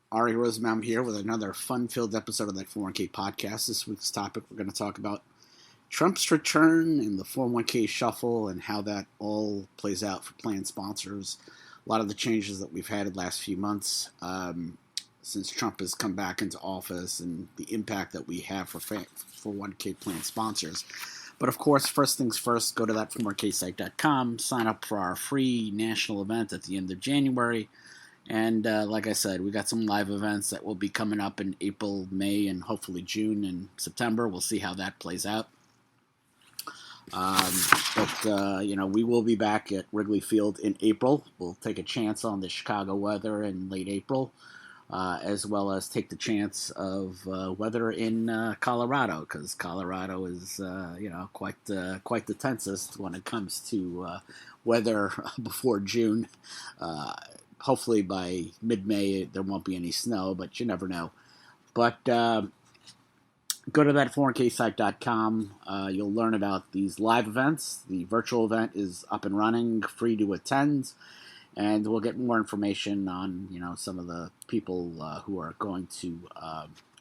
Ari Rosenbaum here with another fun-filled episode of that 401k podcast. This week's topic, we're going to talk about Trump's return and the 401k shuffle and how that all plays out for plan sponsors. A lot of the changes that we've had in the last few months since Trump has come back into office and the impact that we have for 401k plan sponsors. But of course, first things first, go to that 401ksite.com, sign up for our free national event at the end of January. And like I said, we got some live events that will be coming up in April, May, and hopefully June and September. We'll see how that plays out. We will be back at Wrigley Field in April. We'll take a chance on the Chicago weather in late April, as well as take the chance of weather in Colorado, because Colorado is, quite the tensest when it comes to weather before June. Hopefully by mid-May there won't be any snow, but you never know. But go to that 401ksite.com. You'll learn about these live events. The virtual event is up and running, free to attend, and we'll get more information on some of the people who are going to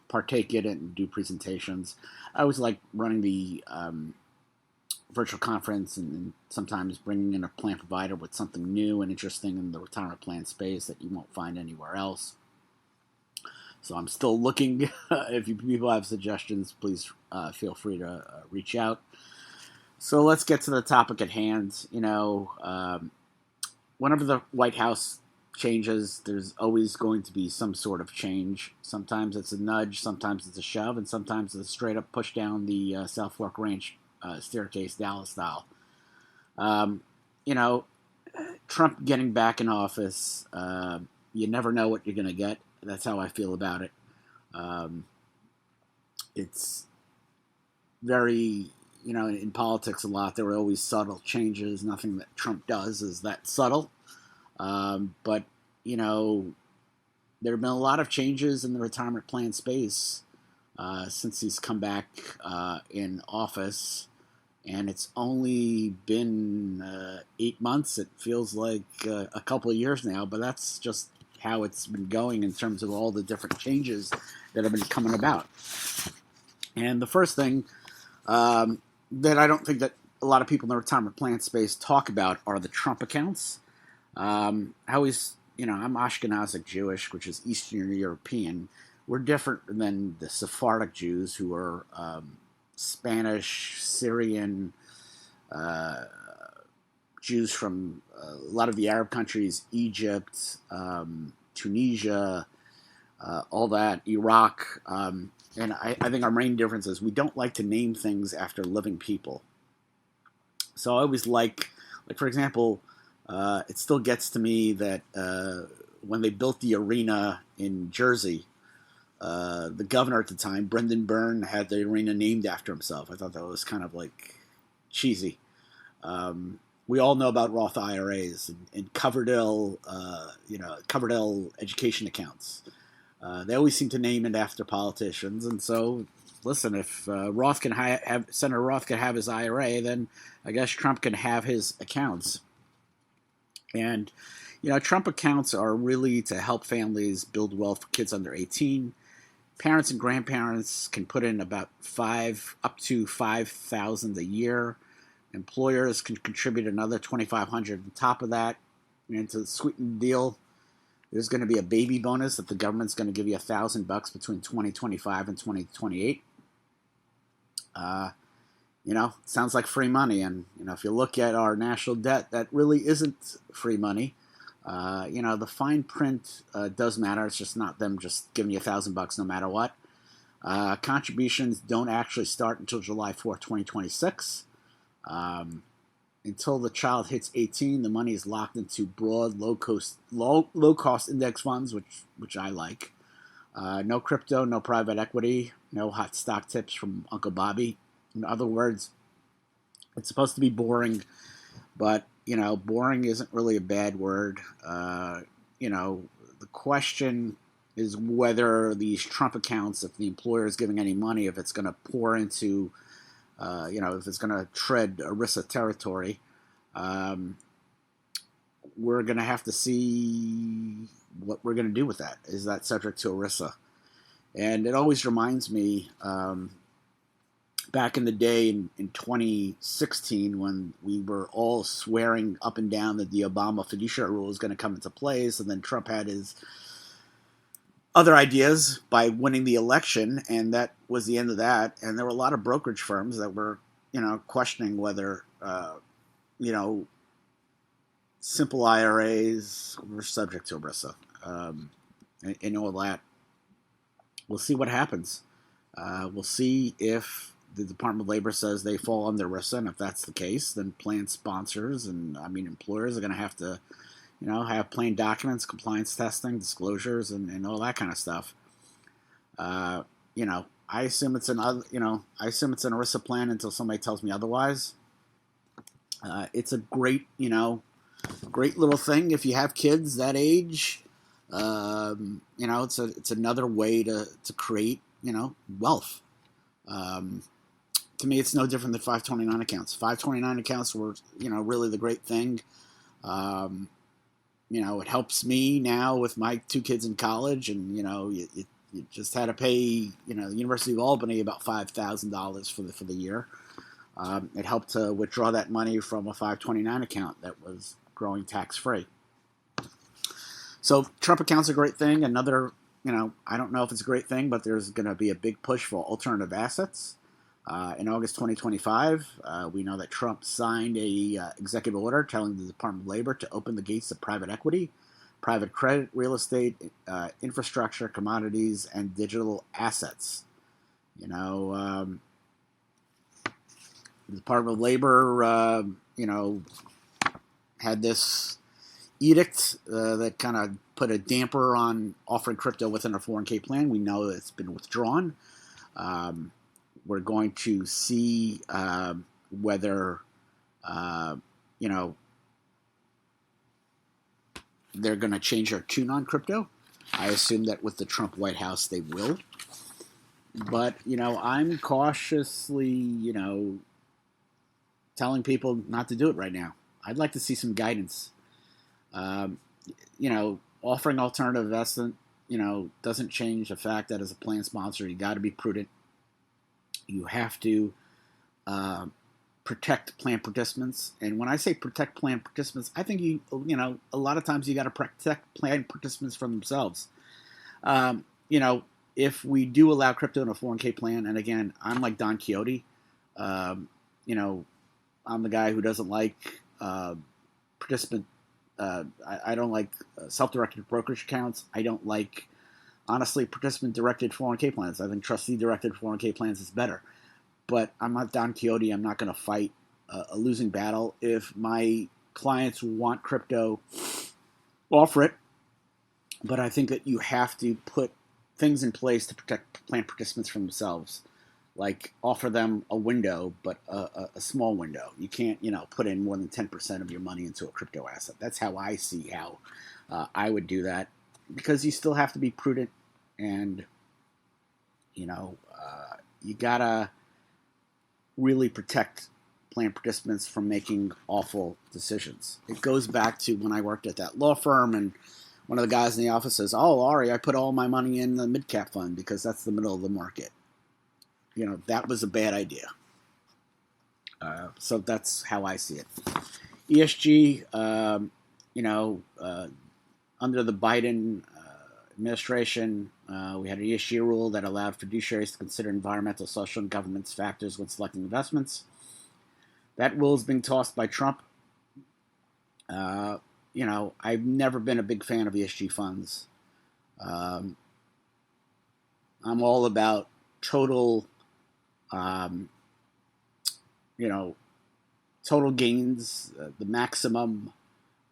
partake in it and do presentations. I always like running the virtual conference and sometimes bringing in a plan provider with something new and interesting in the retirement plan space that you won't find anywhere else. So I'm still looking. If you people have suggestions, please feel free to reach out. So let's get to the topic at hand. Whenever the White House changes, there's always going to be some sort of change. Sometimes it's a nudge, sometimes it's a shove, and sometimes it's a straight up push down the South Fork Ranch staircase, Dallas style. Trump getting back in office, you never know what you're going to get. That's how I feel about it. It's very, in politics a lot, there are always subtle changes. Nothing that Trump does is that subtle. But there have been a lot of changes in the retirement plan space since he's come back in office. And it's only been 8 months. It feels like a couple of years now, but that's just how it's been going in terms of all the different changes that have been coming about. And the first thing that I don't think that a lot of people in the retirement plan space talk about are the Trump accounts. I'm Ashkenazic Jewish, which is Eastern European. We're different than the Sephardic Jews, who are Spanish, Syrian, Jews from a lot of the Arab countries, Egypt, Tunisia, all that, Iraq. And I think our main difference is we don't like to name things after living people. So I always like for example, it still gets to me that when they built the arena in Jersey, the governor at the time, Brendan Byrne, had the arena named after himself. I thought that was kind of cheesy. We all know about Roth IRAs and Coverdell, Coverdell education accounts. They always seem to name it after politicians, and so listen, if Roth can have Senator Roth can have his IRA, then I guess Trump can have his accounts. And Trump accounts are really to help families build wealth for kids under 18. Parents and grandparents can put in about up to $5,000 a year. Employers can contribute another $2,500 on top of that. And to sweeten the deal, there's going to be a baby bonus that the government's going to give you $1,000 between 2025 and 2028. Sounds like free money. And if you look at our national debt, that really isn't free money. The fine print does matter. It's just not them just giving you $1,000 no matter what. Contributions don't actually start until July 4th, 2026. Until the child hits 18, the money is locked into broad, low-cost index funds, which I like. No crypto, no private equity, no hot stock tips from Uncle Bobby. In other words, it's supposed to be boring, but boring isn't really a bad word. The question is whether these Trump accounts, if the employer is giving any money, if it's going to pour into, if it's going to tread ERISA territory. we're going to have to see what we're going to do with that. Is that subject to ERISA? And it always reminds me, back in the day in 2016, when we were all swearing up and down that the Obama fiduciary rule was going to come into place, and then Trump had his other ideas by winning the election, and that was the end of that. And there were a lot of brokerage firms that were, questioning whether, you know, simple IRAs were subject to ERISA, and all that. We'll see what happens. We'll see if the Department of Labor says they fall under ERISA, and if that's the case, then plan sponsors and employers are going to have to, have plain documents, compliance testing, disclosures, and all that kind of stuff. I assume it's an ERISA plan until somebody tells me otherwise. It's a great little thing if you have kids that age. It's another way to create wealth. To me, it's no different than 529 accounts. 529 accounts were really the great thing. It helps me now with my two kids in college, and you just had to pay the University of Albany about $5,000 for the year. It helped to withdraw that money from a 529 account that was growing tax free. So Trump account's a great thing. Another, I don't know if it's a great thing, but there's going to be a big push for alternative assets. In August 2025, we know that Trump signed a executive order telling the Department of Labor to open the gates to private equity, private credit, real estate, infrastructure, commodities, and digital assets. The Department of Labor, had this edict that kind of put a damper on offering crypto within a 401k plan. We know it's been withdrawn. We're going to see whether, they're going to change their tune on crypto. I assume that with the Trump White House, they will. But, I'm cautiously, telling people not to do it right now. I'd like to see some guidance. Offering alternative investment, doesn't change the fact that as a plan sponsor, you got to be prudent. You have to protect plan participants. And when I say protect plan participants, I think a lot of times you got to protect plan participants from themselves. If we do allow crypto in a 401k plan, and again, I'm like Don Quixote, I'm the guy who doesn't like participant. I don't like self-directed brokerage accounts. I don't like, honestly, participant-directed 401k plans. I think trustee-directed 401k plans is better. But I'm not Don Quixote. I'm not going to fight a losing battle. If my clients want crypto, offer it. But I think that you have to put things in place to protect plan participants from themselves. Like offer them a window, but a small window. You can't, put in more than 10% of your money into a crypto asset. That's how I see how I would do that. Because you still have to be prudent, and you gotta really protect plan participants from making awful decisions. It goes back to when I worked at that law firm, and one of the guys in the office says, "Oh, Ari, I put all my money in the mid cap fund because that's the middle of the market." That was a bad idea. So that's how I see it. ESG, under the Biden administration, we had an ESG rule that allowed fiduciaries to consider environmental, social, and governance factors when selecting investments. That rule has been tossed by Trump. I've never been a big fan of ESG funds. I'm all about total, total gains, the maximum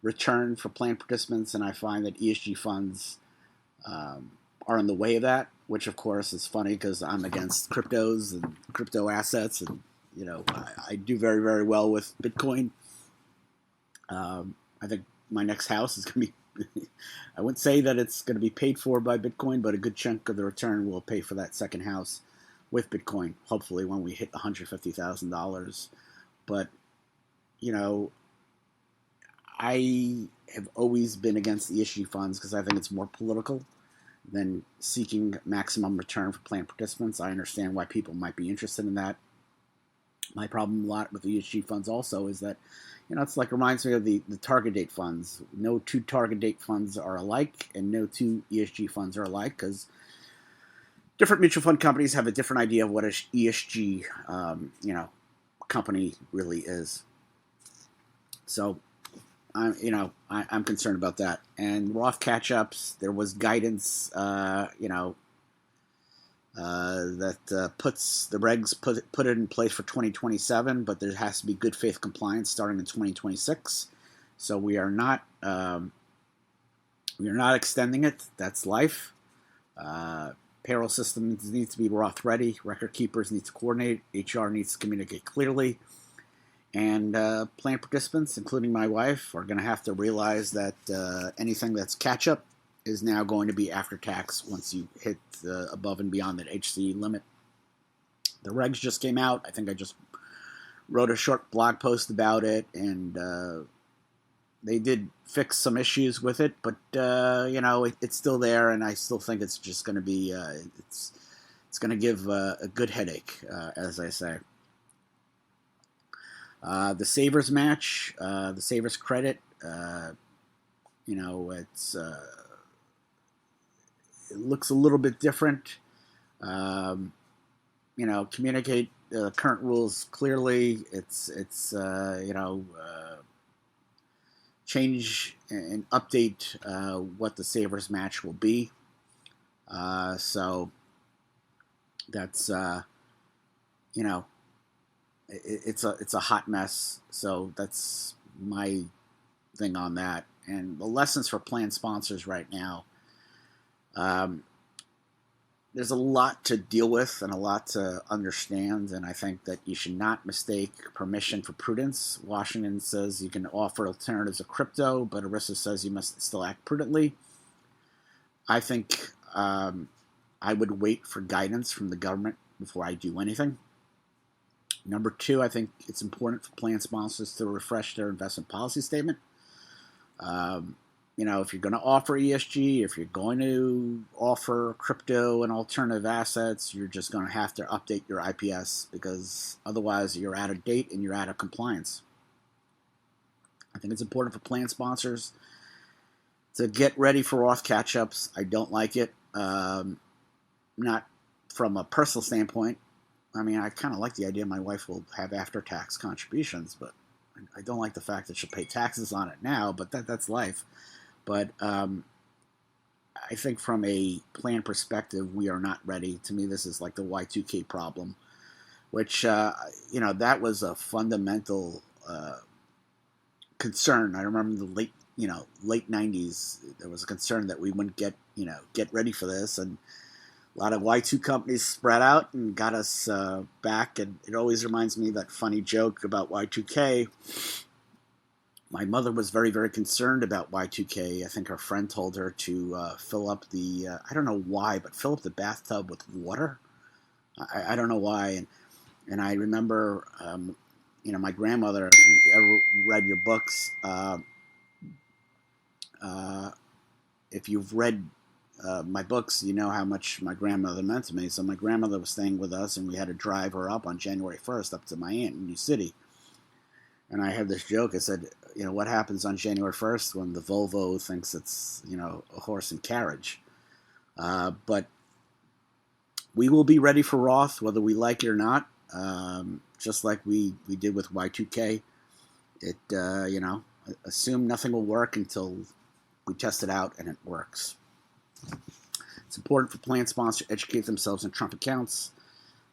return for plan participants, and I find that ESG funds are in the way of that, which of course is funny because I'm against cryptos and crypto assets, and I do very, very well with Bitcoin. I think my next house is going to be, I wouldn't say that it's going to be paid for by Bitcoin, but a good chunk of the return will pay for that second house with Bitcoin, hopefully when we hit $150,000. But, I have always been against ESG funds because I think it's more political than seeking maximum return for plan participants. I understand why people might be interested in that. My problem a lot with ESG funds also is that, it's like reminds me of the target date funds. No two target date funds are alike, and no two ESG funds are alike because different mutual fund companies have a different idea of what an ESG, company really is. So, I'm concerned about that. And Roth catch-ups, there was guidance, that puts the regs put it in place for 2027, but there has to be good faith compliance starting in 2026. So we are not extending it. That's life. Payroll systems need to be Roth ready. Record keepers need to coordinate. HR needs to communicate clearly. And plan participants, including my wife, are going to have to realize that anything that's catch-up is now going to be after tax once you hit above and beyond that HCE limit. The regs just came out. I think I just wrote a short blog post about it, and they did fix some issues with it, but it's still there, and I still think it's just going to be it's going to give a good headache, as I say. The Savers match, the Savers credit, it's it looks a little bit different. Communicate current rules clearly. It's change and update what the Savers match will be. So that's it's a hot mess. So that's my thing on that. And the lessons for plan sponsors right now. There's a lot to deal with and a lot to understand, and I think that you should not mistake permission for prudence. Washington says you can offer alternatives of crypto, but ERISA says you must still act prudently. I think I would wait for guidance from the government before I do anything. Number two, I think it's important for plan sponsors to refresh their investment policy statement. If you're going to offer ESG, if you're going to offer crypto and alternative assets, you're just going to have to update your IPS because otherwise you're out of date and you're out of compliance. I think it's important for plan sponsors to get ready for Roth catch-ups. I don't like it. Not from a personal standpoint. I mean, I kind of like the idea my wife will have after-tax contributions, but I don't like the fact that she'll pay taxes on it now, but that's life. But I think from a plan perspective, we are not ready. To me, this is like the Y2K problem, which, that was a fundamental concern. I remember the late 90s, there was a concern that we wouldn't get ready for this. And a lot of Y2 companies spread out and got us back. And it always reminds me of that funny joke about Y2K. My mother was very, very concerned about Y2K. I think her friend told her to fill up the, I don't know why, but fill up the bathtub with water. I don't know why. And I remember, my grandmother, if you ever read your books, if you've read my books, you know how much my grandmother meant to me. So my grandmother was staying with us, and we had to drive her up on January 1st up to my aunt in New City. And I had this joke. I said, what happens on January 1st when the Volvo thinks it's, a horse and carriage? But we will be ready for Roth, whether we like it or not, just like we did with Y2K. It, assume nothing will work until we test it out and it works. It's important for plan sponsors to educate themselves in Trump accounts.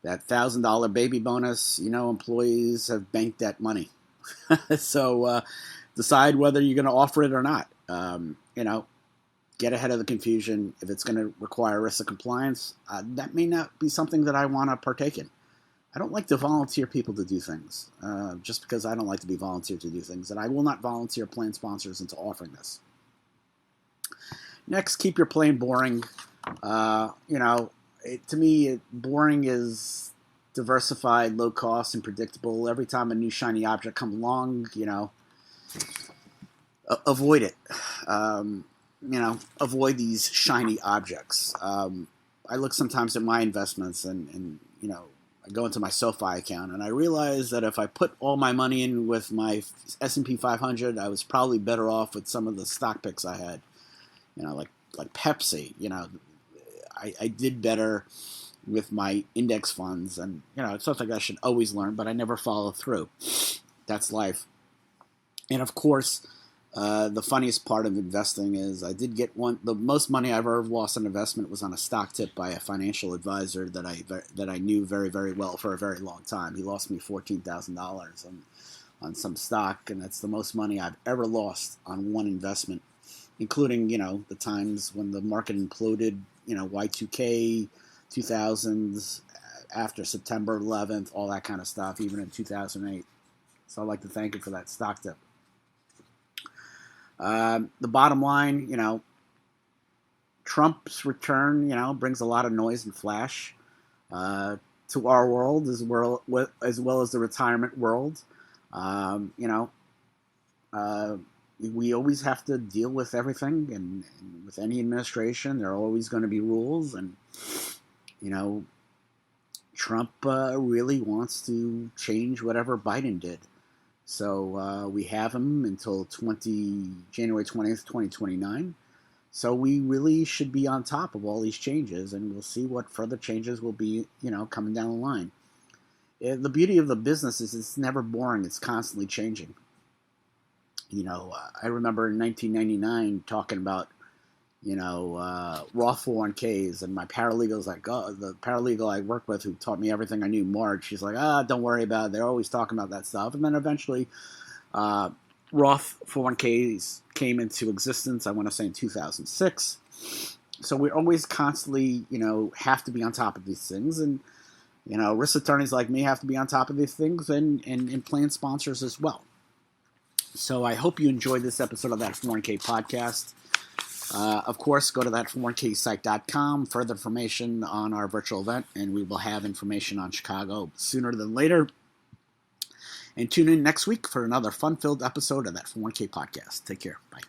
That $1,000 baby bonus, employees have banked that money. So decide whether you're going to offer it or not. Get ahead of the confusion. If it's going to require ERISA compliance, that may not be something that I want to partake in. I don't like to volunteer people to do things just because I don't like to be volunteered to do things. And I will not volunteer plan sponsors into offering this. Next, keep your plan boring. To me, boring is diversified, low cost, and predictable. Every time a new shiny object comes along, avoid it. Avoid these shiny objects. I look sometimes at my investments, and I go into my SoFi account, and I realize that if I put all my money in with my S&P 500, I was probably better off with some of the stock picks I had. Like Pepsi. I did better with my index funds, and it's something I should always learn, but I never follow through. That's life. And of course, the funniest part of investing is I did get one. The most money I've ever lost on investment was on a stock tip by a financial advisor that I knew very, very well for a very long time. He lost me $14,000 on some stock, and that's the most money I've ever lost on one investment, including the times when the market imploded. Y2K, 2000s, after September 11th, all that kind of stuff, even in 2008. So I'd like to thank him for that stock tip. The bottom line, Trump's return, brings a lot of noise and flash to our world as well as the retirement world. We always have to deal with everything, and with any administration, there are always going to be rules, and Trump really wants to change whatever Biden did. So we have him until January 20th, 2029. So we really should be on top of all these changes, and we'll see what further changes will be, coming down the line. The beauty of the business is it's never boring. It's constantly changing. I remember in 1999 talking about, Roth 401ks, and my paralegal's like, oh, the paralegal I worked with who taught me everything I knew, Marge, she's like, don't worry about it. They're always talking about that stuff. And then eventually, Roth 401ks came into existence, I want to say in 2006. So we're always constantly, have to be on top of these things. And, risk attorneys like me have to be on top of these things, and plan sponsors as well. So I hope you enjoyed this episode of That 401k Podcast. Of course, go to that401ksite.com, further information on our virtual event, and we will have information on Chicago sooner than later. And tune in next week for another fun-filled episode of That 401k Podcast. Take care. Bye.